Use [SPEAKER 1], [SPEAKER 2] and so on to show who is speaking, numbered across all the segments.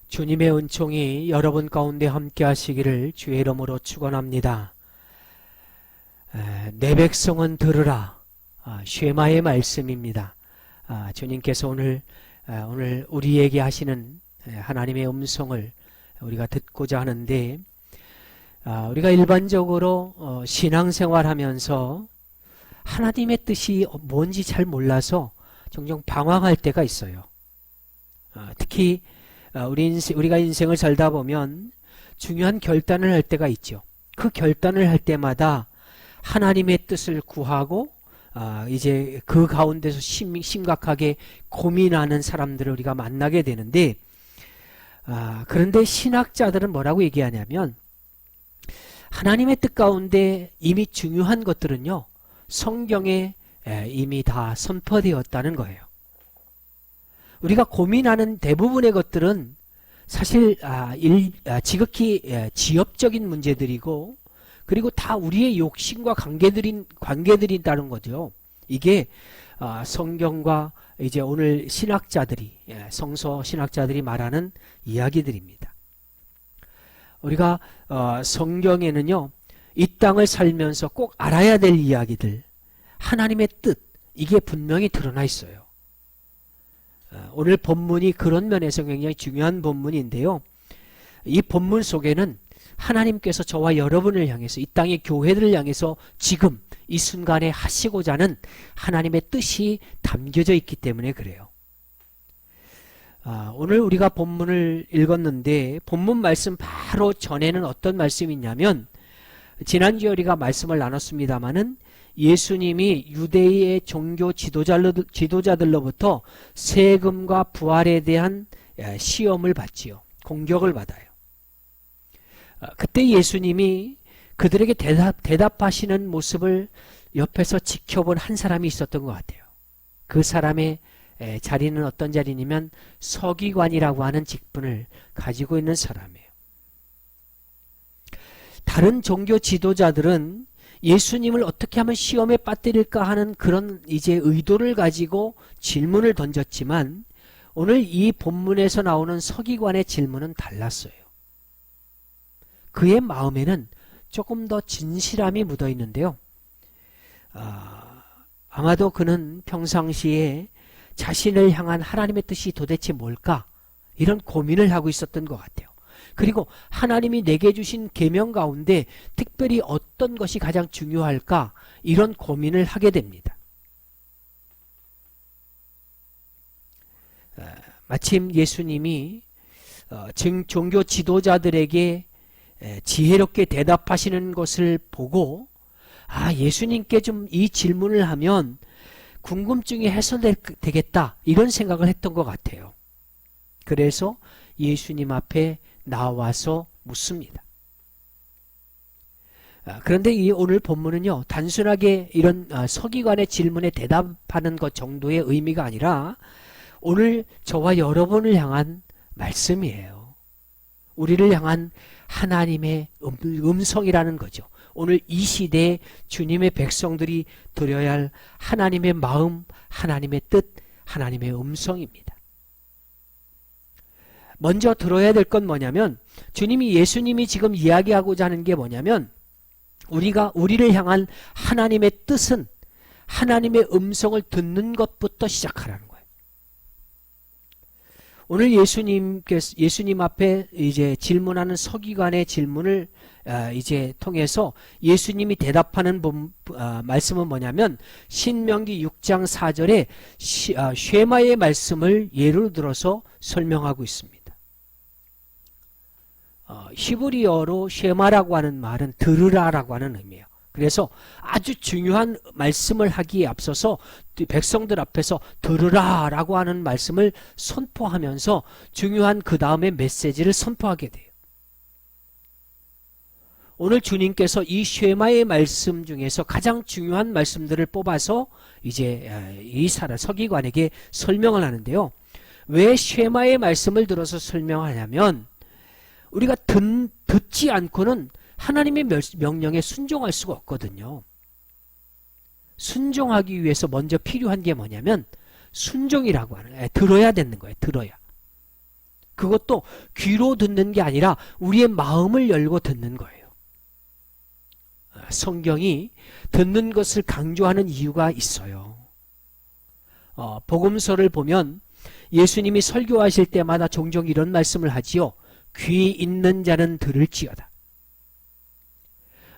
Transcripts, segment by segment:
[SPEAKER 1] 주님의 은총이 여러분 가운데 함께 하시기를 주의 이름으로 축원합니다. 내 백성은 들으라. 쉐마의 말씀입니다. 주님께서 오늘 우리에게 하시는 하나님의 음성을 우리가 듣고자 하는데, 우리가 일반적으로 신앙생활하면서 하나님의 뜻이 뭔지 잘 몰라서 종종 방황할 때가 있어요. 특히 우리가 인생을 살다 보면 중요한 결단을 할 때가 있죠. 그 결단을 할 때마다 하나님의 뜻을 구하고 이제 그 가운데서 심각하게 고민하는 사람들을 우리가 만나게 되는데, 그런데 신학자들은 뭐라고 얘기하냐면, 하나님의 뜻 가운데 이미 중요한 것들은요, 성경에 이미 다 선포되었다는 거예요. 우리가 고민하는 대부분의 것들은 사실 지극히 지엽적인 문제들이고, 그리고 다 우리의 욕심과 관계들이다는 거죠. 이게 성경과 이제 오늘 성서 신학자들이 말하는 이야기들입니다. 우리가 성경에는요, 이 땅을 살면서 꼭 알아야 될 이야기들, 하나님의 뜻, 이게 분명히 드러나 있어요. 오늘 본문이 그런 면에서 굉장히 중요한 본문인데요. 이 본문 속에는 하나님께서 저와 여러분을 향해서, 이 땅의 교회들을 향해서 지금 이 순간에 하시고자 하는 하나님의 뜻이 담겨져 있기 때문에 그래요. 오늘 우리가 본문을 읽었는데, 본문 말씀 바로 전에는 어떤 말씀이 있냐면, 지난주에 우리가 말씀을 나눴습니다마는 예수님이 유대의 종교 지도자들로부터 세금과 부활에 대한 시험을 받지요. 공격을 받아요. 그때 예수님이 그들에게 대답하시는 모습을 옆에서 지켜본 한 사람이 있었던 것 같아요. 그 사람의 자리는 어떤 자리냐면 서기관이라고 하는 직분을 가지고 있는 사람이에요. 다른 종교 지도자들은 예수님을 어떻게 하면 시험에 빠뜨릴까 하는 그런 이제 의도를 가지고 질문을 던졌지만, 오늘 이 본문에서 나오는 서기관의 질문은 달랐어요. 그의 마음에는 조금 더 진실함이 묻어 있는데요. 아마도 그는 평상시에 자신을 향한 하나님의 뜻이 도대체 뭘까? 이런 고민을 하고 있었던 것 같아요. 그리고 하나님이 내게 주신 계명 가운데 특별히 어떤 것이 가장 중요할까? 이런 고민을 하게 됩니다. 마침 예수님이 종교 지도자들에게 지혜롭게 대답하시는 것을 보고, 예수님께 좀 이 질문을 하면 궁금증이 해소되겠다, 이런 생각을 했던 것 같아요. 그래서 예수님 앞에 나와서 묻습니다. 그런데 이 오늘 본문은요, 단순하게 이런 서기관의 질문에 대답하는 것 정도의 의미가 아니라 오늘 저와 여러분을 향한 말씀이에요. 우리를 향한 하나님의 음성이라는 거죠. 오늘 이 시대에 주님의 백성들이 들어야 할 하나님의 마음, 하나님의 뜻, 하나님의 음성입니다. 먼저 들어야 될 건 뭐냐면, 예수님이 지금 이야기하고자 하는 게 뭐냐면, 우리를 향한 하나님의 뜻은 하나님의 음성을 듣는 것부터 시작하라는 거예요. 오늘 예수님 앞에 이제 질문하는 서기관의 질문을 이제 통해서 예수님이 대답하는 말씀은 뭐냐면, 신명기 6장 4절에 쉐마의 말씀을 예로 들어서 설명하고 있습니다. 히브리어로 쉐마라고 하는 말은 들으라라고 하는 의미예요. 그래서 아주 중요한 말씀을 하기에 앞서서 백성들 앞에서 들으라라고 하는 말씀을 선포하면서 중요한 그 다음에 메시지를 선포하게 돼요. 오늘 주님께서 이 쉐마의 말씀 중에서 가장 중요한 말씀들을 뽑아서 이제 이 서기관에게 설명을 하는데요. 왜 쉐마의 말씀을 들어서 설명하냐면, 우리가 듣지 않고는 하나님의 명령에 순종할 수가 없거든요. 순종하기 위해서 먼저 필요한 게 뭐냐면 순종이라고 하는 거예요. 들어야 되는 거예요. 들어야. 그것도 귀로 듣는 게 아니라 우리의 마음을 열고 듣는 거예요. 성경이 듣는 것을 강조하는 이유가 있어요. 복음서를 보면 예수님이 설교하실 때마다 종종 이런 말씀을 하지요. 귀 있는 자는 들을지어다.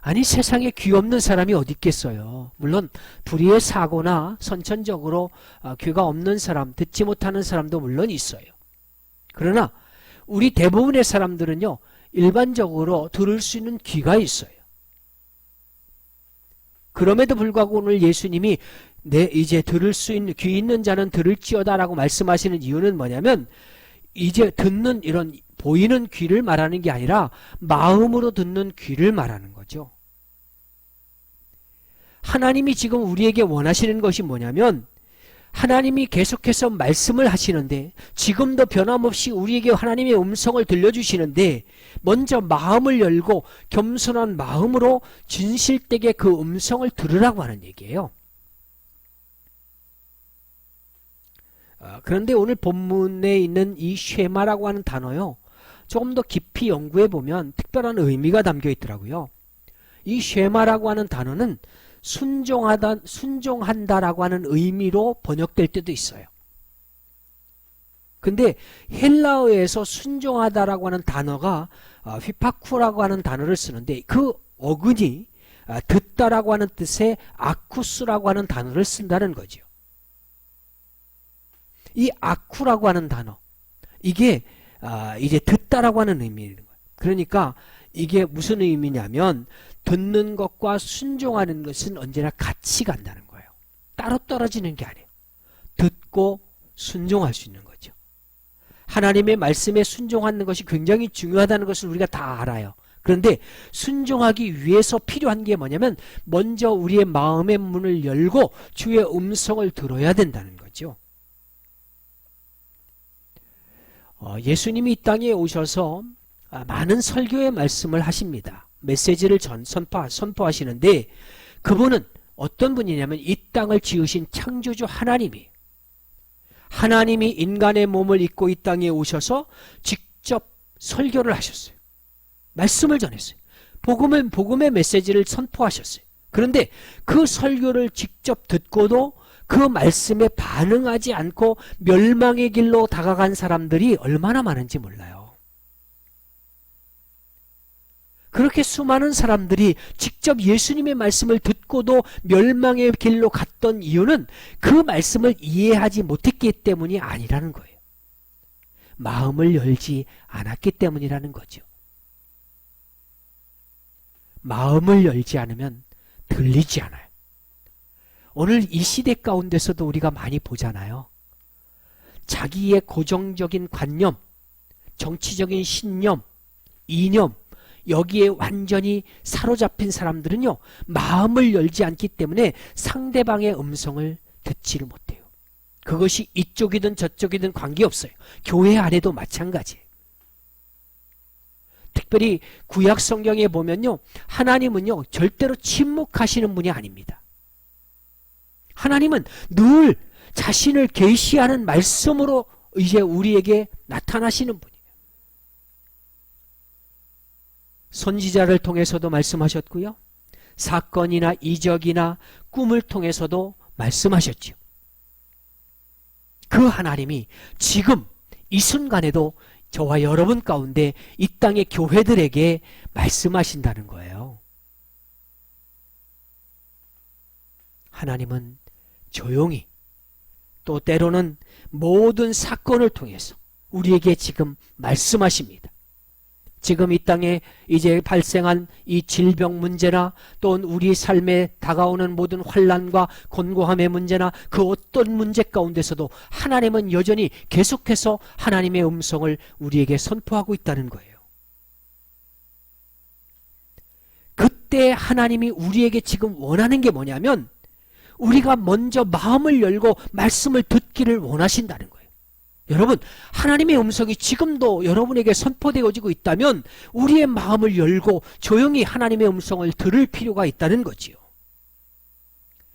[SPEAKER 1] 아니, 세상에 귀 없는 사람이 어디 있겠어요. 물론 불의의 사고나 선천적으로 귀가 없는 사람, 듣지 못하는 사람도 물론 있어요. 그러나 우리 대부분의 사람들은요, 일반적으로 들을 수 있는 귀가 있어요. 그럼에도 불구하고 오늘 예수님이 이제 들을 수 있는, 귀 있는 자는 들을지어다 라고 말씀하시는 이유는 뭐냐면, 이제 듣는 이런 보이는 귀를 말하는 게 아니라 마음으로 듣는 귀를 말하는 거죠. 하나님이 지금 우리에게 원하시는 것이 뭐냐면, 하나님이 계속해서 말씀을 하시는데, 지금도 변함없이 우리에게 하나님의 음성을 들려주시는데, 먼저 마음을 열고 겸손한 마음으로 진실되게 그 음성을 들으라고 하는 얘기예요. 그런데 오늘 본문에 있는 이 쉐마라고 하는 단어요, 조금 더 깊이 연구해 보면 특별한 의미가 담겨 있더라고요. 이 쉐마라고 하는 단어는 순종한다라고 하는 의미로 번역될 때도 있어요. 근데 헬라어에서 순종하다라고 하는 단어가 휘파쿠라고 하는 단어를 쓰는데, 그 어근이 듣다라고 하는 뜻의 아쿠스라고 하는 단어를 쓴다는 거죠. 이 아쿠라고 하는 단어, 이게 이제 듣다라고 하는 의미인 거예요. 그러니까 이게 무슨 의미냐면, 듣는 것과 순종하는 것은 언제나 같이 간다는 거예요. 따로 떨어지는 게 아니에요. 듣고 순종할 수 있는 거죠. 하나님의 말씀에 순종하는 것이 굉장히 중요하다는 것을 우리가 다 알아요. 그런데 순종하기 위해서 필요한 게 뭐냐면, 먼저 우리의 마음의 문을 열고 주의 음성을 들어야 된다는 거죠. 예수님이 이 땅에 오셔서 많은 설교의 말씀을 하십니다. 메시지를 선포하시는데, 그분은 어떤 분이냐면 이 땅을 지으신 창조주 하나님이 인간의 몸을 입고 이 땅에 오셔서 직접 설교를 하셨어요. 말씀을 전했어요. 복음의 메시지를 선포하셨어요. 그런데 그 설교를 직접 듣고도 그 말씀에 반응하지 않고 멸망의 길로 다가간 사람들이 얼마나 많은지 몰라요. 그렇게 수많은 사람들이 직접 예수님의 말씀을 듣고도 멸망의 길로 갔던 이유는 그 말씀을 이해하지 못했기 때문이 아니라는 거예요. 마음을 열지 않았기 때문이라는 거죠. 마음을 열지 않으면 들리지 않아요. 오늘 이 시대 가운데서도 우리가 많이 보잖아요. 자기의 고정적인 관념, 정치적인 신념, 이념, 여기에 완전히 사로잡힌 사람들은요, 마음을 열지 않기 때문에 상대방의 음성을 듣지를 못해요. 그것이 이쪽이든 저쪽이든 관계없어요. 교회 안에도 마찬가지예요. 특별히 구약 성경에 보면요, 하나님은요 절대로 침묵하시는 분이 아닙니다. 하나님은 늘 자신을 계시하는 말씀으로 이제 우리에게 나타나시는 분이에요. 선지자를 통해서도 말씀하셨고요, 사건이나 이적이나 꿈을 통해서도 말씀하셨죠. 그 하나님이 지금 이 순간에도 저와 여러분 가운데 이 땅의 교회들에게 말씀하신다는 거예요. 하나님은 조용히, 또 때로는 모든 사건을 통해서 우리에게 지금 말씀하십니다. 지금 이 땅에 이제 발생한 이 질병 문제나 또는 우리 삶에 다가오는 모든 환난과 곤고함의 문제나 그 어떤 문제 가운데서도 하나님은 여전히 계속해서 하나님의 음성을 우리에게 선포하고 있다는 거예요. 그때 하나님이 우리에게 지금 원하는 게 뭐냐면, 우리가 먼저 마음을 열고 말씀을 듣기를 원하신다는 거예요. 여러분, 하나님의 음성이 지금도 여러분에게 선포되어지고 있다면 우리의 마음을 열고 조용히 하나님의 음성을 들을 필요가 있다는 거지요.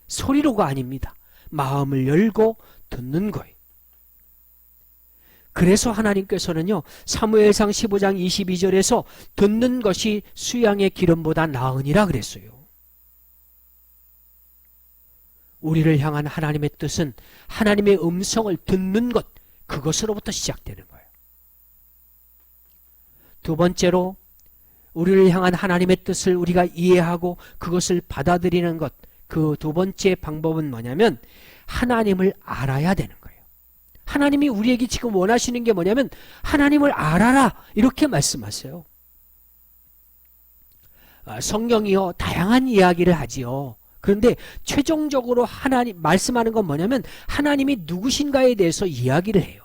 [SPEAKER 1] 소리로가 아닙니다. 마음을 열고 듣는 거예요. 그래서 하나님께서는요, 사무엘상 15장 22절에서 듣는 것이 수양의 기름보다 나으니라 그랬어요. 우리를 향한 하나님의 뜻은 하나님의 음성을 듣는 것, 그것으로부터 시작되는 거예요. 두 번째로 우리를 향한 하나님의 뜻을 우리가 이해하고 그것을 받아들이는 것, 그 두 번째 방법은 뭐냐면 하나님을 알아야 되는 거예요. 하나님이 우리에게 지금 원하시는 게 뭐냐면 하나님을 알아라, 이렇게 말씀하세요. 성경이요, 다양한 이야기를 하지요. 그런데 최종적으로 하나님 말씀하는 건 뭐냐면 하나님이 누구신가에 대해서 이야기를 해요.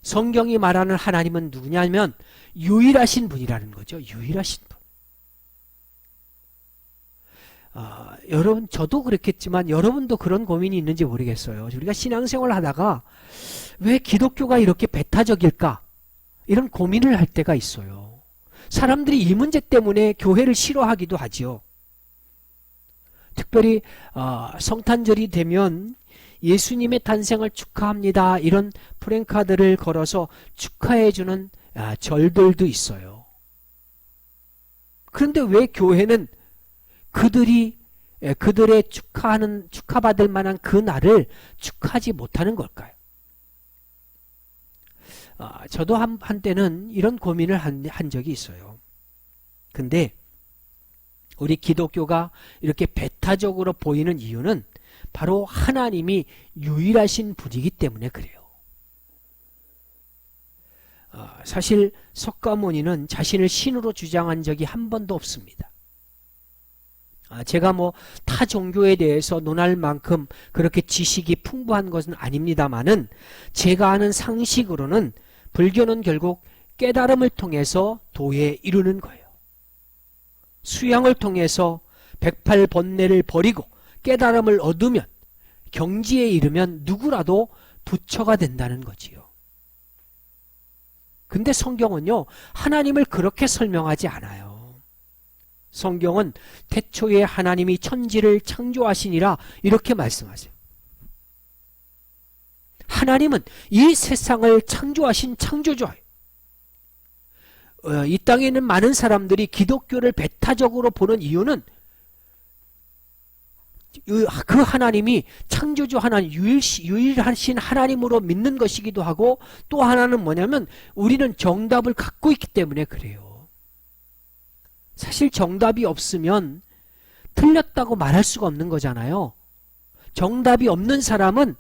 [SPEAKER 1] 성경이 말하는 하나님은 누구냐면 유일하신 분이라는 거죠. 유일하신 분. 여러분, 저도 그렇겠지만 여러분도 그런 고민이 있는지 모르겠어요. 우리가 신앙생활을 하다가 왜 기독교가 이렇게 배타적일까? 이런 고민을 할 때가 있어요. 사람들이 이 문제 때문에 교회를 싫어하기도 하지요. 특별히 성탄절이 되면 예수님의 탄생을 축하합니다, 이런 프랭카드를 걸어서 축하해주는 절들도 있어요. 그런데 왜 교회는 그들의 축하받을 만한 그 날을 축하하지 못하는 걸까요? 저도 한때는 이런 고민을 한 적이 있어요. 근데 우리 기독교가 이렇게 배타적으로 보이는 이유는 바로 하나님이 유일하신 분이기 때문에 그래요. 사실 석가모니는 자신을 신으로 주장한 적이 한 번도 없습니다. 제가 타 종교에 대해서 논할 만큼 그렇게 지식이 풍부한 것은 아닙니다만은 제가 아는 상식으로는 불교는 결국 깨달음을 통해서 도에 이루는 거예요. 수양을 통해서 108번뇌를 버리고 깨달음을 얻으면, 경지에 이르면 누구라도 부처가 된다는 거지요. 근데 성경은요, 하나님을 그렇게 설명하지 않아요. 성경은 태초에 하나님이 천지를 창조하시니라 이렇게 말씀하세요. 하나님은 이 세상을 창조하신 창조주예요. 이 땅에 있는 많은 사람들이 기독교를 배타적으로 보는 이유는 그 하나님이 창조주 하나님, 유일하신 하나님으로 믿는 것이기도 하고, 또 하나는 뭐냐면 우리는 정답을 갖고 있기 때문에 그래요. 사실 정답이 없으면 틀렸다고 말할 수가 없는 거잖아요. 정답이 없는 사람은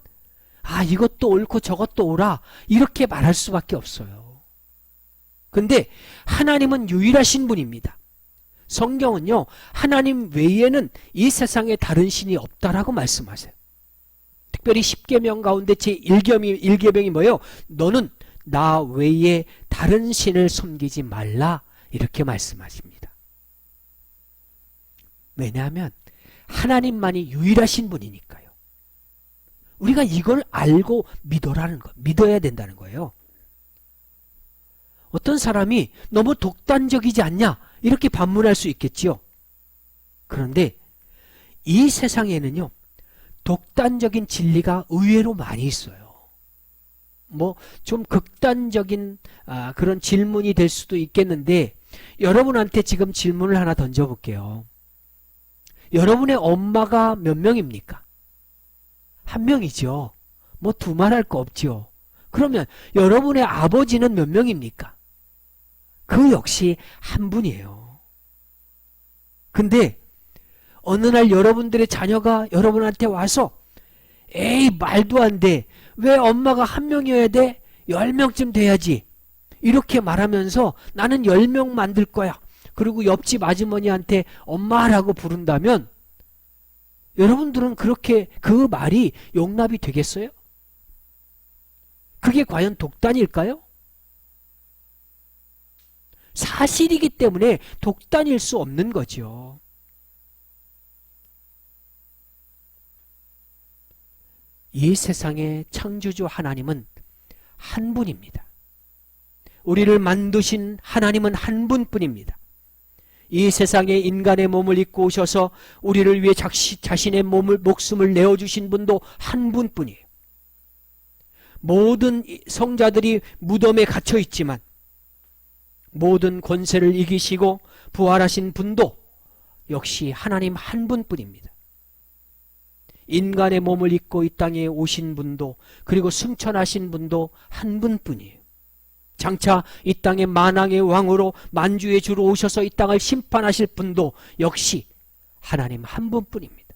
[SPEAKER 1] 이것도 옳고 저것도 옳아, 이렇게 말할 수밖에 없어요. 근데 하나님은 유일하신 분입니다. 성경은요, 하나님 외에는 이 세상에 다른 신이 없다라고 말씀하세요. 특별히 10계명 가운데 제1계명이 뭐예요? 너는 나 외에 다른 신을 섬기지 말라, 이렇게 말씀하십니다. 왜냐하면 하나님만이 유일하신 분이니까요. 우리가 이걸 알고 믿어야 된다는 거예요. 어떤 사람이 너무 독단적이지 않냐, 이렇게 반문할 수 있겠지요. 그런데 이 세상에는요, 독단적인 진리가 의외로 많이 있어요. 좀 극단적인 그런 질문이 될 수도 있겠는데, 여러분한테 지금 질문을 하나 던져볼게요. 여러분의 엄마가 몇 명입니까? 한 명이죠. 두말할 거 없죠. 그러면 여러분의 아버지는 몇 명입니까? 그 역시 한 분이에요. 근데 어느 날 여러분들의 자녀가 여러분한테 와서 에이, 말도 안 돼. 왜 엄마가 한 명이어야 돼? 10명쯤 돼야지. 이렇게 말하면서 나는 10명 만들 거야. 그리고 옆집 아주머니한테 엄마라고 부른다면 여러분들은 그렇게 그 말이 용납이 되겠어요? 그게 과연 독단일까요? 사실이기 때문에 독단일 수 없는 거죠. 이 세상의 창조주 하나님은 한 분입니다. 우리를 만드신 하나님은 한 분뿐입니다. 이 세상에 인간의 몸을 입고 오셔서 우리를 위해 자신의 목숨을 내어주신 분도 한 분뿐이에요. 모든 성자들이 무덤에 갇혀 있지만 모든 권세를 이기시고 부활하신 분도 역시 하나님 한 분뿐입니다. 인간의 몸을 입고 이 땅에 오신 분도 그리고 승천하신 분도 한 분뿐이에요. 장차 이 땅의 만왕의 왕으로 만주의 주로 오셔서 이 땅을 심판하실 분도 역시 하나님 한 분뿐입니다.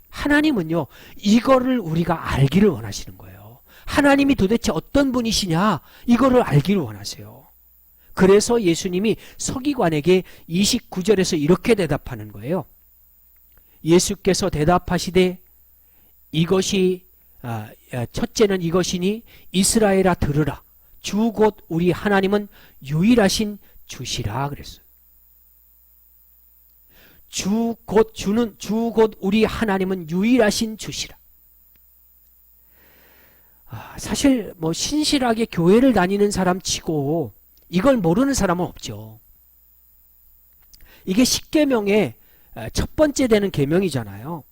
[SPEAKER 1] 하나님은요, 이거를 우리가 알기를 원하시는 거예요. 하나님이 도대체 어떤 분이시냐, 이거를 알기를 원하세요. 그래서 예수님이 서기관에게 29절에서 이렇게 대답하는 거예요. 예수께서 대답하시되 이것이 첫째는 이것이니 이스라엘아 들으라. 주 곧 우리 하나님은 유일하신 주시라 그랬어요. 주 곧 우리 하나님은 유일하신 주시라. 사실 뭐 신실하게 교회를 다니는 사람 치고 이걸 모르는 사람은 없죠. 이게 십계명의 첫 번째 되는 계명이잖아요.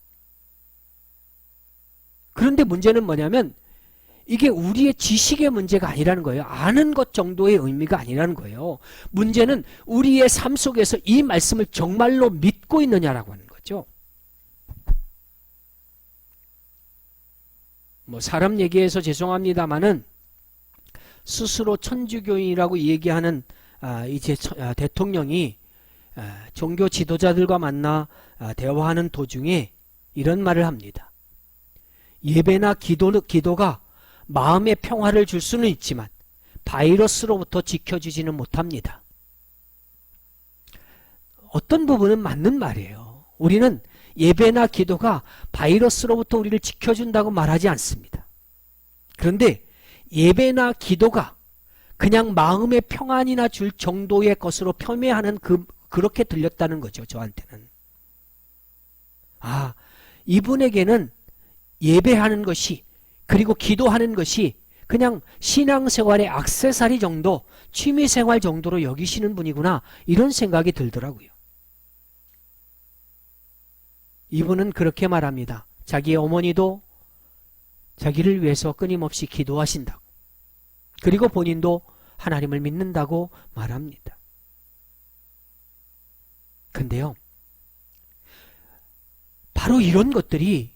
[SPEAKER 1] 그런데 문제는 뭐냐면 이게 우리의 지식의 문제가 아니라는 거예요. 아는 것 정도의 의미가 아니라는 거예요. 문제는 우리의 삶 속에서 이 말씀을 정말로 믿고 있느냐라고 하는 거죠. 뭐 사람 얘기해서 죄송합니다마는 스스로 천주교인이라고 얘기하는 이제 대통령이 종교 지도자들과 만나 대화하는 도중에 이런 말을 합니다. 예배나 기도가 마음의 평화를 줄 수는 있지만 바이러스로부터 지켜주지는 못합니다. 어떤 부분은 맞는 말이에요. 우리는 예배나 기도가 바이러스로부터 우리를 지켜준다고 말하지 않습니다. 그런데 예배나 기도가 그냥 마음의 평안이나 줄 정도의 것으로 폄훼하는 그렇게 들렸다는 거죠. 저한테는. 이분에게는 예배하는 것이 그리고 기도하는 것이 그냥 신앙생활의 액세서리 정도, 취미생활 정도로 여기시는 분이구나, 이런 생각이 들더라고요. 이분은 그렇게 말합니다. 자기의 어머니도 자기를 위해서 끊임없이 기도하신다고, 그리고 본인도 하나님을 믿는다고 말합니다. 근데요, 바로 이런 것들이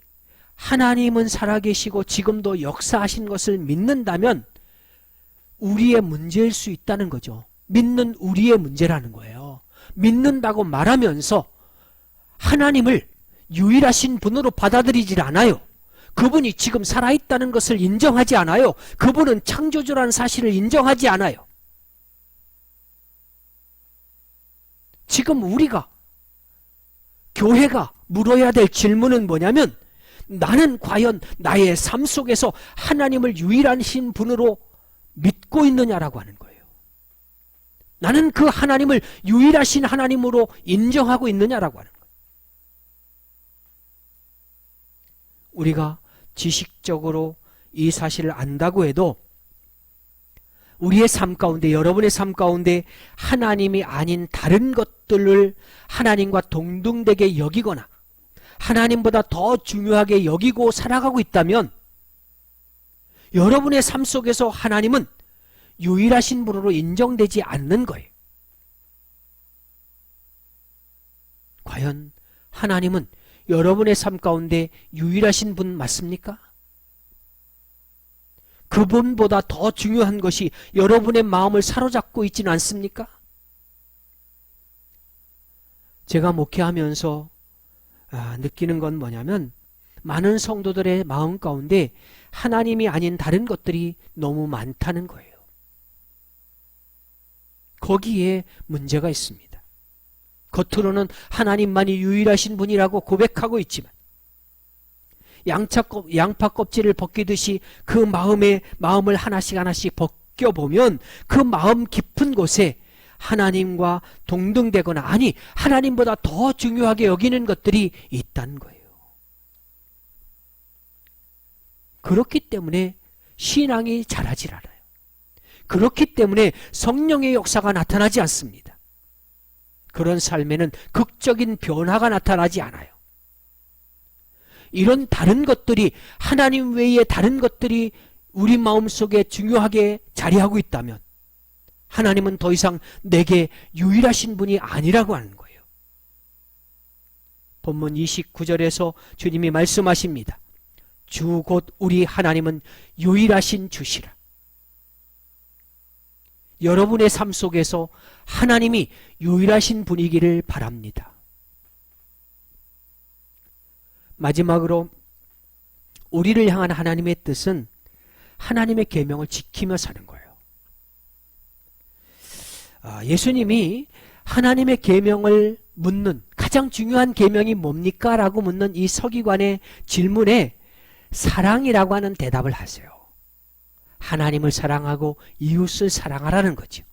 [SPEAKER 1] 하나님은 살아계시고 지금도 역사하신 것을 믿는다면 우리의 문제일 수 있다는 거죠. 믿는 우리의 문제라는 거예요. 믿는다고 말하면서 하나님을 유일하신 분으로 받아들이질 않아요. 그분이 지금 살아있다는 것을 인정하지 않아요. 그분은 창조주라는 사실을 인정하지 않아요. 지금 우리가, 교회가 물어야 될 질문은 뭐냐면, 나는 과연 나의 삶 속에서 하나님을 유일하신 분으로 믿고 있느냐라고 하는 거예요. 나는 그 하나님을 유일하신 하나님으로 인정하고 있느냐라고 하는 거예요. 우리가 지식적으로 이 사실을 안다고 해도 우리의 삶 가운데, 여러분의 삶 가운데 하나님이 아닌 다른 것들을 하나님과 동등되게 여기거나 하나님보다 더 중요하게 여기고 살아가고 있다면 여러분의 삶 속에서 하나님은 유일하신 분으로 인정되지 않는 거예요. 과연 하나님은 여러분의 삶 가운데 유일하신 분 맞습니까? 그분보다 더 중요한 것이 여러분의 마음을 사로잡고 있지는 않습니까? 제가 목회하면서 느끼는 건 뭐냐면 많은 성도들의 마음 가운데 하나님이 아닌 다른 것들이 너무 많다는 거예요. 거기에 문제가 있습니다. 겉으로는 하나님만이 유일하신 분이라고 고백하고 있지만 양파 껍질을 벗기듯이 그 마음을 하나씩 벗겨보면 그 마음 깊은 곳에 하나님과 동등되거나, 아니 하나님보다 더 중요하게 여기는 것들이 있다는 거예요. 그렇기 때문에 신앙이 자라질 않아요. 그렇기 때문에 성령의 역사가 나타나지 않습니다. 그런 삶에는 극적인 변화가 나타나지 않아요. 이런 다른 것들이, 하나님 외에 다른 것들이 우리 마음속에 중요하게 자리하고 있다면 하나님은 더 이상 내게 유일하신 분이 아니라고 하는 거예요. 본문 29절에서 주님이 말씀하십니다. 주 곧 우리 하나님은 유일하신 주시라. 여러분의 삶 속에서 하나님이 유일하신 분이기를 바랍니다. 마지막으로 우리를 향한 하나님의 뜻은 하나님의 계명을 지키며 사는 거예요. 예수님이 하나님의 계명을 묻는, 가장 중요한 계명이 뭡니까? 라고 묻는 이 서기관의 질문에 사랑이라고 하는 대답을 하세요. 하나님을 사랑하고 이웃을 사랑하라는 거죠.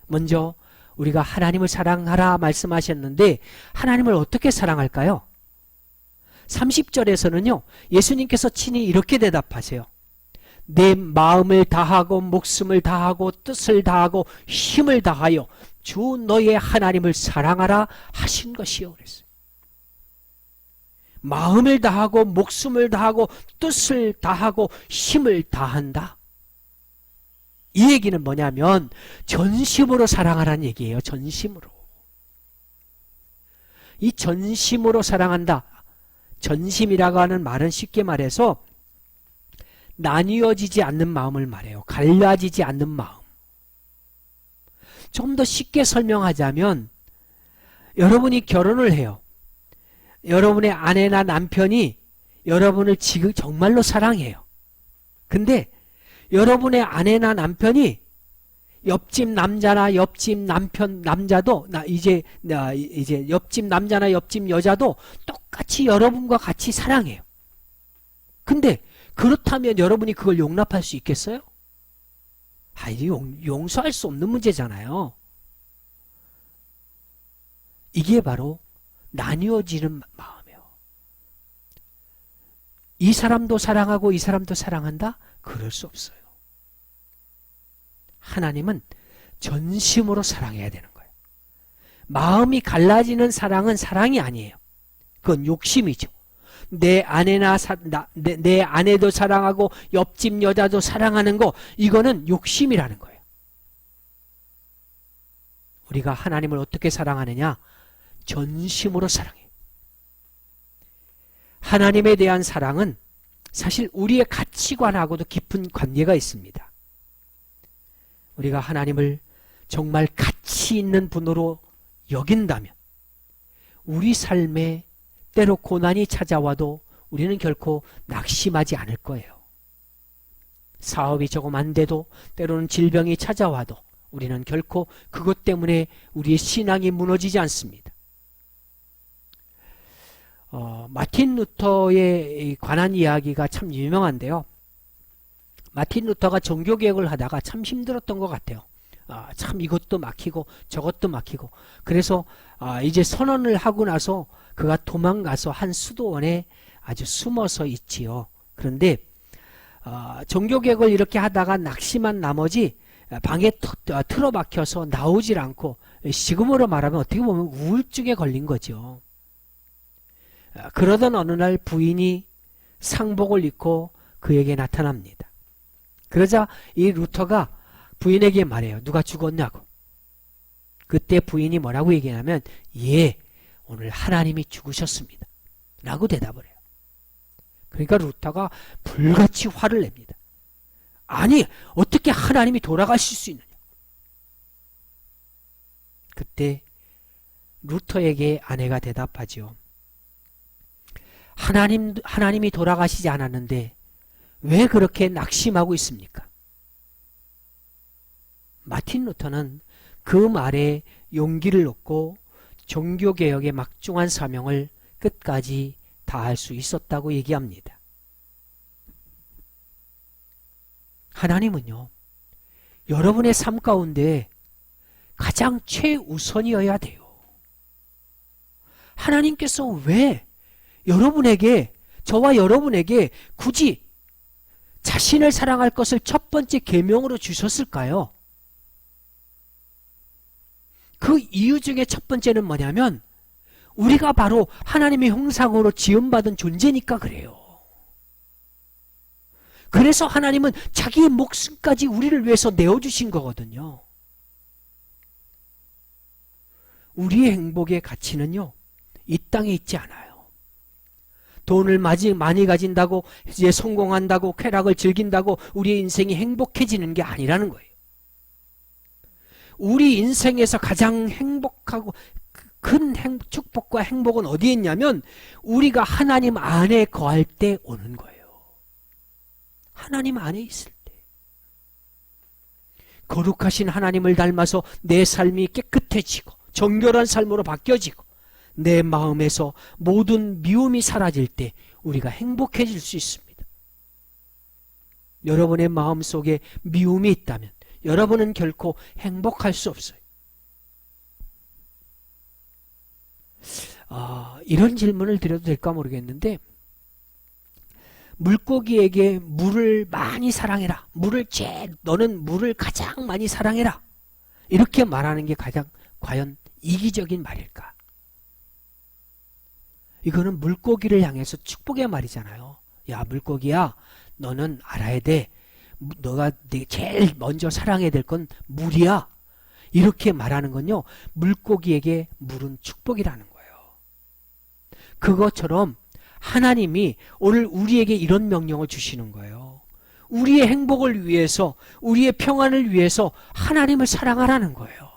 [SPEAKER 1] 먼저 우리가 하나님을 사랑하라 말씀하셨는데 하나님을 어떻게 사랑할까요? 30절에서는요, 예수님께서 친히 이렇게 대답하세요. 내 마음을 다하고 목숨을 다하고 뜻을 다하고 힘을 다하여 주 너의 하나님을 사랑하라 하신 것이요. 그랬어요. 마음을 다하고 목숨을 다하고 뜻을 다하고 힘을 다한다. 이 얘기는 뭐냐면 전심으로 사랑하라는 얘기예요. 전심으로. 이 전심으로 사랑한다. 전심이라고 하는 말은 쉽게 말해서 나뉘어지지 않는 마음을 말해요. 갈라지지 않는 마음. 좀 더 쉽게 설명하자면 여러분이 결혼을 해요. 여러분의 아내나 남편이 여러분을 지금 정말로 사랑해요. 근데 여러분의 아내나 남편이 옆집 남자나 옆집 남자도 이제 옆집 남자나 옆집 여자도 똑같이 여러분과 같이 사랑해요. 근데 그렇다면 여러분이 그걸 용납할 수 있겠어요? 용서할 수 없는 문제잖아요. 이게 바로 나뉘어지는 마음이에요. 이 사람도 사랑하고 이 사람도 사랑한다? 그럴 수 없어요. 하나님은 전심으로 사랑해야 되는 거예요. 마음이 갈라지는 사랑은 사랑이 아니에요. 그건 욕심이죠. 내 아내도 사랑하고 옆집 여자도 사랑하는 거, 이거는 욕심이라는 거예요. 우리가 하나님을 어떻게 사랑하느냐? 전심으로 사랑해요. 하나님에 대한 사랑은 사실 우리의 가치관하고도 깊은 관계가 있습니다. 우리가 하나님을 정말 가치 있는 분으로 여긴다면 우리 삶에 때로 고난이 찾아와도 우리는 결코 낙심하지 않을 거예요. 사업이 조금 안 돼도 때로는 질병이 찾아와도 우리는 결코 그것 때문에 우리의 신앙이 무너지지 않습니다. 마틴 루터에 관한 이야기가 참 유명한데요. 마틴 루터가 종교개혁을 하다가 참 힘들었던 것 같아요. 참 이것도 막히고 저것도 막히고. 그래서 이제 선언을 하고 나서 그가 도망가서 한 수도원에 아주 숨어서 있지요. 그런데 종교개혁을 이렇게 하다가 낙심한 나머지 방에 틀어박혀서 나오질 않고, 지금으로 말하면 어떻게 보면 우울증에 걸린 거죠. 그러던 어느 날 부인이 상복을 입고 그에게 나타납니다. 그러자 이 루터가 부인에게 말해요. 누가 죽었냐고. 그때 부인이 뭐라고 얘기하냐면, 예, 오늘 하나님이 죽으셨습니다 라고 대답을 해요. 그러니까 루터가 불같이 화를 냅니다. 아니, 어떻게 하나님이 돌아가실 수 있느냐. 그때 루터에게 아내가 대답하죠. 하나님이 돌아가시지 않았는데 왜 그렇게 낙심하고 있습니까? 마틴 루터는 그 말에 용기를 얻고 종교개혁의 막중한 사명을 끝까지 다할 수 있었다고 얘기합니다. 하나님은요, 여러분의 삶 가운데 가장 최우선이어야 돼요. 하나님께서 왜 여러분에게, 저와 여러분에게 굳이 자신을 사랑할 것을 첫 번째 계명으로 주셨을까요? 그 이유 중에 첫 번째는 뭐냐면 우리가 바로 하나님의 형상으로 지음받은 존재니까 그래요. 그래서 하나님은 자기의 목숨까지 우리를 위해서 내어주신 거거든요. 우리의 행복의 가치는요, 이 땅에 있지 않아요. 돈을 많이 가진다고, 이제 성공한다고, 쾌락을 즐긴다고 우리의 인생이 행복해지는 게 아니라는 거예요. 우리 인생에서 가장 행복하고 큰 축복과 행복은 어디에 있냐면 우리가 하나님 안에 거할 때 오는 거예요. 하나님 안에 있을 때. 거룩하신 하나님을 닮아서 내 삶이 깨끗해지고 정결한 삶으로 바뀌어지고 내 마음에서 모든 미움이 사라질 때 우리가 행복해질 수 있습니다. 여러분의 마음속에 미움이 있다면 여러분은 결코 행복할 수 없어요. 이런 질문을 드려도 될까 모르겠는데, 물고기에게 물을 많이 사랑해라. 너는 물을 가장 많이 사랑해라. 이렇게 말하는 게 과연 이기적인 말일까? 이거는 물고기를 향해서 축복의 말이잖아요. 야, 물고기야, 너는 알아야 돼. 너가 제일 먼저 사랑해야 될 건 물이야. 이렇게 말하는 건요, 물고기에게 물은 축복이라는 거예요. 그것처럼 하나님이 오늘 우리에게 이런 명령을 주시는 거예요. 우리의 행복을 위해서, 우리의 평안을 위해서 하나님을 사랑하라는 거예요.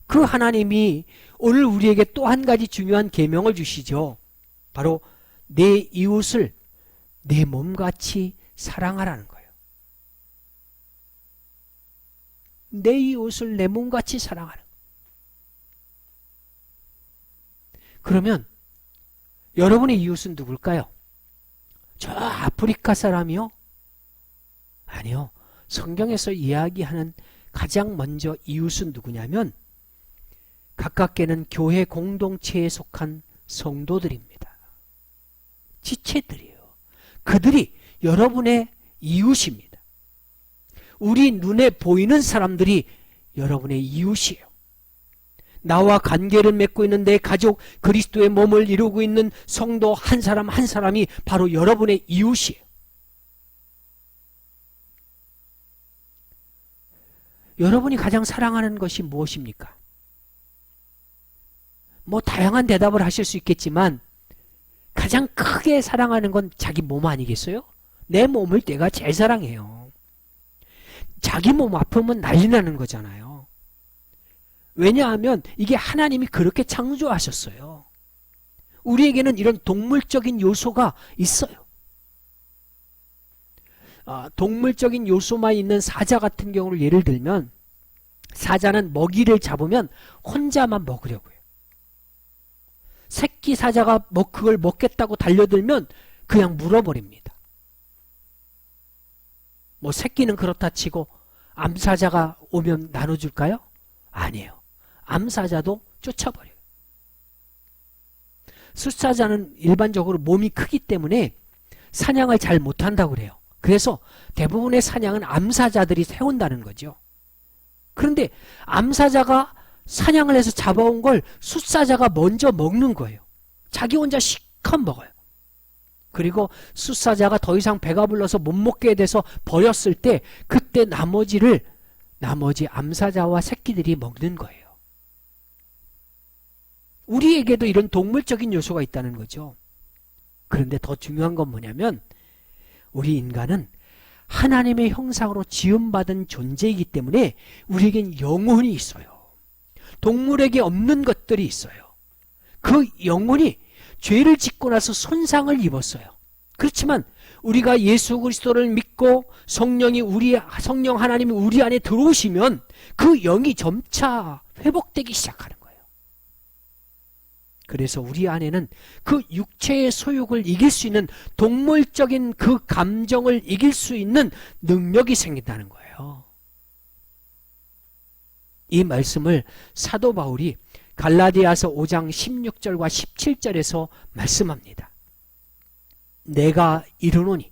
[SPEAKER 1] 그 하나님이 오늘 우리에게 또 한 가지 중요한 계명을 주시죠. 바로 내 이웃을 내 몸같이 사랑하라는 거예요. 내 이웃을 내 몸같이 사랑하는 거예요. 그러면 여러분의 이웃은 누굴까요? 저 아프리카 사람이요? 아니요. 성경에서 이야기하는 가장 먼저 이웃은 누구냐면 가깝게는 교회 공동체에 속한 성도들입니다. 지체들이에요. 그들이 여러분의 이웃입니다. 우리 눈에 보이는 사람들이 여러분의 이웃이에요. 나와 관계를 맺고 있는 내 가족, 그리스도의 몸을 이루고 있는 성도 한 사람 한 사람이 바로 여러분의 이웃이에요. 여러분이 가장 사랑하는 것이 무엇입니까? 다양한 대답을 하실 수 있겠지만 가장 크게 사랑하는 건 자기 몸 아니겠어요? 내 몸을 내가 제일 사랑해요. 자기 몸 아프면 난리 나는 거잖아요. 왜냐하면 이게 하나님이 그렇게 창조하셨어요. 우리에게는 이런 동물적인 요소가 있어요. 동물적인 요소만 있는 사자 같은 경우를 예를 들면, 사자는 먹이를 잡으면 혼자만 먹으려고 해요. 새끼 사자가 그걸 먹겠다고 달려들면 그냥 물어버립니다. 새끼는 그렇다 치고 암사자가 오면 나눠줄까요? 아니에요. 암사자도 쫓아버려요. 숫사자는 일반적으로 몸이 크기 때문에 사냥을 잘 못한다고 그래요. 그래서 대부분의 사냥은 암사자들이 해온다는 거죠. 그런데 암사자가 사냥을 해서 잡아온 걸 숫사자가 먼저 먹는 거예요. 자기 혼자 실컷 먹어요. 그리고 숫사자가 더 이상 배가 불러서 못 먹게 돼서 버렸을 때 그때 나머지 암사자와 새끼들이 먹는 거예요. 우리에게도 이런 동물적인 요소가 있다는 거죠. 그런데 더 중요한 건 뭐냐면 우리 인간은 하나님의 형상으로 지음받은 존재이기 때문에 우리에겐 영혼이 있어요. 동물에게 없는 것들이 있어요. 그 영혼이 죄를 짓고 나서 손상을 입었어요. 그렇지만 우리가 예수 그리스도를 믿고 성령 하나님이 우리 안에 들어오시면 그 영이 점차 회복되기 시작하는 거예요. 그래서 우리 안에는 그 육체의 소욕을 이길 수 있는, 동물적인 그 감정을 이길 수 있는 능력이 생긴다는 거예요. 이 말씀을 사도 바울이 갈라디아서 5장 16절과 17절에서 말씀합니다. 내가 이르노니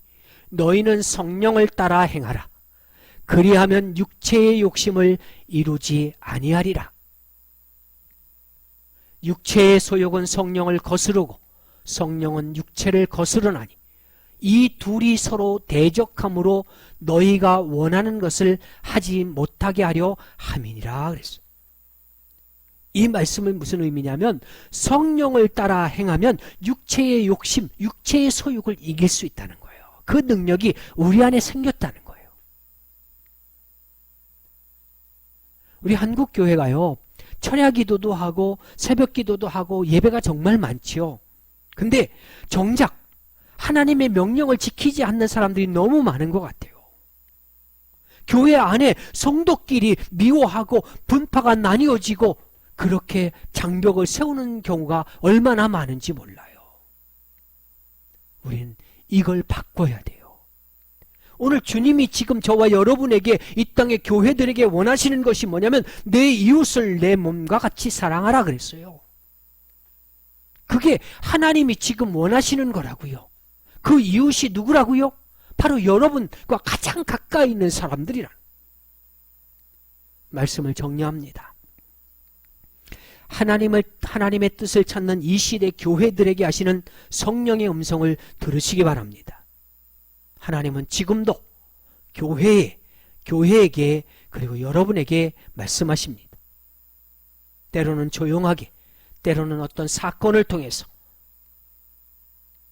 [SPEAKER 1] 너희는 성령을 따라 행하라. 그리하면 육체의 욕심을 이루지 아니하리라. 육체의 소욕은 성령을 거스르고 성령은 육체를 거스르나니 이 둘이 서로 대적함으로 너희가 원하는 것을 하지 못하게 하려 함이니라 그랬어요. 이 말씀은 무슨 의미냐면 성령을 따라 행하면 육체의 욕심, 육체의 소욕을 이길 수 있다는 거예요. 그 능력이 우리 안에 생겼다는 거예요. 우리 한국 교회가요, 철야 기도도 하고 새벽 기도도 하고 예배가 정말 많지요. 근데 정작 하나님의 명령을 지키지 않는 사람들이 너무 많은 것 같아요. 교회 안에 성도끼리 미워하고 분파가 나뉘어지고 그렇게 장벽을 세우는 경우가 얼마나 많은지 몰라요. 우리는 이걸 바꿔야 돼요. 오늘 주님이 지금 저와 여러분에게 이 땅의 교회들에게 원하시는 것이 뭐냐면 내 이웃을 내 몸과 같이 사랑하라 그랬어요. 그게 하나님이 지금 원하시는 거라고요. 그 이웃이 누구라고요? 바로 여러분과 가장 가까이 있는 사람들이라. 말씀을 정리합니다. 하나님의 뜻을 찾는 이 시대 교회들에게 하시는 성령의 음성을 들으시기 바랍니다. 하나님은 지금도 교회에게 그리고 여러분에게 말씀하십니다. 때로는 조용하게, 때로는 어떤 사건을 통해서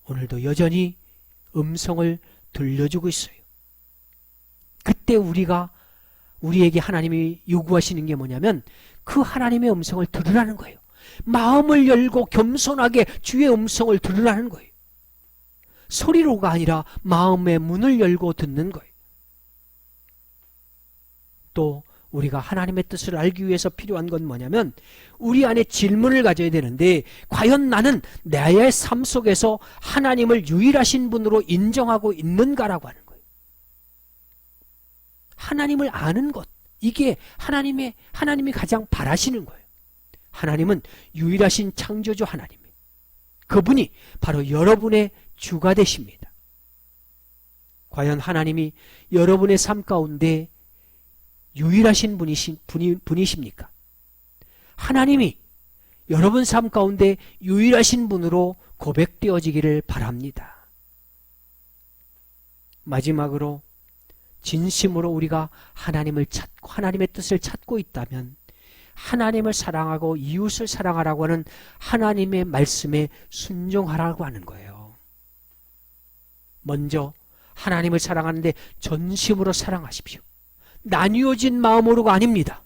[SPEAKER 1] 오늘도 여전히 음성을 들려주고 있어요. 그때 우리에게 하나님이 요구하시는 게 뭐냐면 그 하나님의 음성을 들으라는 거예요. 마음을 열고 겸손하게 주의 음성을 들으라는 거예요. 소리로가 아니라 마음의 문을 열고 듣는 거예요. 또 우리가 하나님의 뜻을 알기 위해서 필요한 건 뭐냐면 우리 안에 질문을 가져야 되는데 과연 나는 나의 삶 속에서 하나님을 유일하신 분으로 인정하고 있는가라고 하는 거예요. 하나님을 아는 것, 이게 하나님이 가장 바라시는 거예요. 하나님은 유일하신 창조주 하나님이에요. 그분이 바로 여러분의 주가 되십니다. 과연 하나님이 여러분의 삶 가운데 유일하신 분이십니까? 하나님이 여러분 삶 가운데 유일하신 분으로 고백되어지기를 바랍니다. 마지막으로 진심으로 우리가 하나님을 찾고 하나님의 뜻을 찾고 있다면 하나님을 사랑하고 이웃을 사랑하라고 하는 하나님의 말씀에 순종하라고 하는 거예요. 먼저 하나님을 사랑하는데 전심으로 사랑하십시오. 나뉘어진 마음으로가 아닙니다.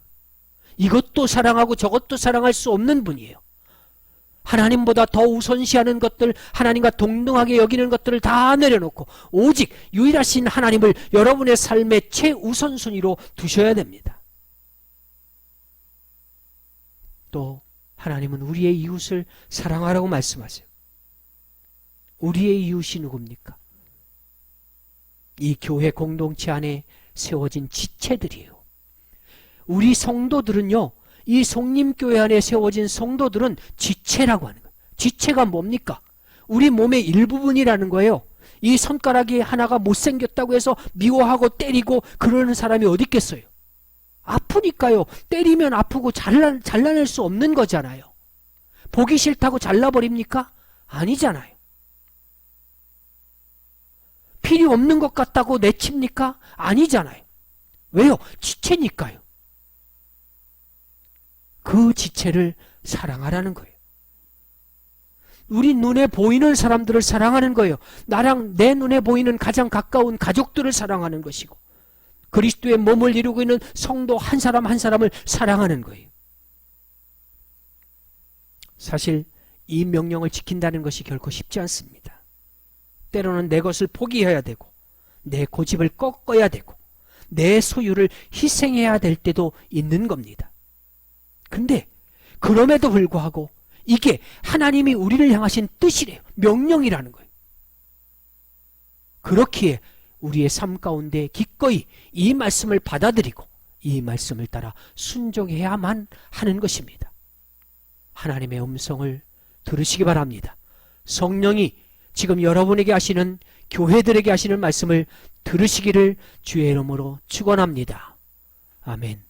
[SPEAKER 1] 이것도 사랑하고 저것도 사랑할 수 없는 분이에요. 하나님보다 더 우선시하는 것들, 하나님과 동등하게 여기는 것들을 다 내려놓고 오직 유일하신 하나님을 여러분의 삶의 최우선순위로 두셔야 됩니다. 또 하나님은 우리의 이웃을 사랑하라고 말씀하세요. 우리의 이웃이 누굽니까? 이 교회 공동체 안에 세워진 지체들이에요. 우리 성도들은요, 이 성림교회 안에 세워진 성도들은 지체라고 하는 거예요. 지체가 뭡니까? 우리 몸의 일부분이라는 거예요. 이 손가락이 하나가 못생겼다고 해서 미워하고 때리고 그러는 사람이 어디 있겠어요? 아프니까요. 때리면 아프고 잘라낼 수 없는 거잖아요. 보기 싫다고 잘라버립니까? 아니잖아요. 필요 없는 것 같다고 내칩니까? 아니잖아요. 왜요? 지체니까요. 그 지체를 사랑하라는 거예요. 우리 눈에 보이는 사람들을 사랑하는 거예요. 나랑 내 눈에 보이는 가장 가까운 가족들을 사랑하는 것이고 그리스도의 몸을 이루고 있는 성도 한 사람 한 사람을 사랑하는 거예요. 사실 이 명령을 지킨다는 것이 결코 쉽지 않습니다. 때로는 내 것을 포기해야 되고 내 고집을 꺾어야 되고 내 소유를 희생해야 될 때도 있는 겁니다. 근데 그럼에도 불구하고 이게 하나님이 우리를 향하신 뜻이래요. 명령이라는 거예요. 그렇기에 우리의 삶 가운데 기꺼이 이 말씀을 받아들이고 이 말씀을 따라 순종해야만 하는 것입니다. 하나님의 음성을 들으시기 바랍니다. 성령이 지금 여러분에게 하시는, 교회들에게 하시는 말씀을 들으시기를 주의 이름으로 축원합니다. 아멘.